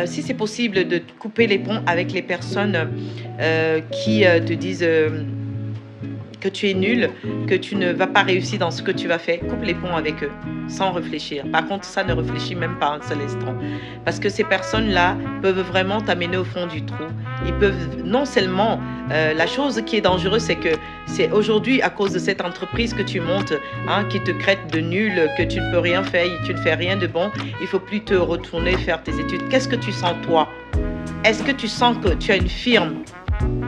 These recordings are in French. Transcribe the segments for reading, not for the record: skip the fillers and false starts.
si c'est possible, de couper les ponts avec les personnes qui te disent que tu es nul, que tu ne vas pas réussir dans ce que tu vas faire. Coupe les ponts avec eux, sans réfléchir. Par contre, ça ne réfléchit même pas un seul instant. Parce que ces personnes-là peuvent vraiment t'amener au fond du trou. Ils peuvent, non seulement, la chose qui est dangereuse, c'est que c'est aujourd'hui, à cause de cette entreprise que tu montes, hein, qui te traite de nul, que tu ne peux rien faire, tu ne fais rien de bon, il faut plus te retourner faire tes études. Qu'est-ce que tu sens, toi? Est-ce que tu sens que tu as une firme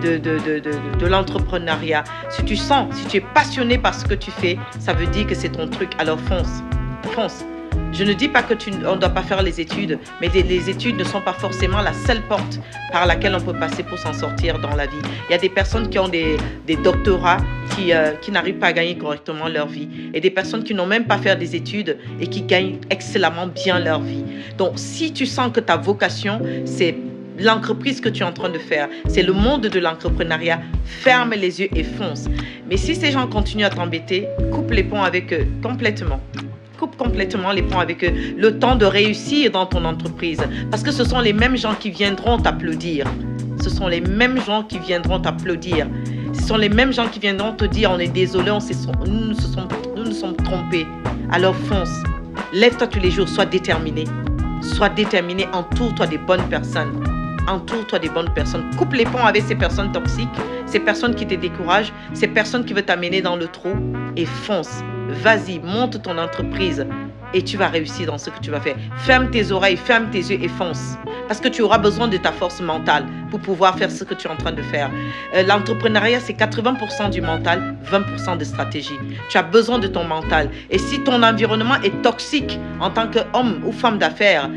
de l'entrepreneuriat? Si tu sens, si tu es passionné par ce que tu fais, ça veut dire que c'est ton truc. Alors fonce, fonce. Je ne dis pas on ne doit pas faire les études, mais les études ne sont pas forcément la seule porte par laquelle on peut passer pour s'en sortir dans la vie. Il y a des personnes qui ont des doctorats qui n'arrivent pas à gagner correctement leur vie, et des personnes qui n'ont même pas fait des études et qui gagnent excellemment bien leur vie. Donc, si tu sens que ta vocation, c'est l'entreprise que tu es en train de faire, c'est le monde de l'entrepreneuriat, ferme les yeux et fonce. Mais si ces gens continuent à t'embêter, coupe les ponts avec eux complètement. Coupe complètement les ponts avec eux, le temps de réussir dans ton entreprise. Parce que ce sont les mêmes gens qui viendront t'applaudir. Ce sont les mêmes gens qui viendront t'applaudir. Ce sont les mêmes gens qui viendront te dire, on est désolé, nous nous sommes trompés. Alors fonce, lève-toi tous les jours, sois déterminé. Sois déterminé, entoure-toi des bonnes personnes. Entoure-toi des bonnes personnes. Coupe les ponts avec ces personnes toxiques, ces personnes qui te découragent, ces personnes qui veulent t'amener dans le trou, et fonce. Vas-y, monte ton entreprise et tu vas réussir dans ce que tu vas faire. Ferme tes oreilles, ferme tes yeux et fonce. Parce que tu auras besoin de ta force mentale pour pouvoir faire ce que tu es en train de faire. L'entrepreneuriat, c'est 80% du mental, 20% de stratégie. Tu as besoin de ton mental. Et si ton environnement est toxique en tant qu'homme ou femme d'affaires,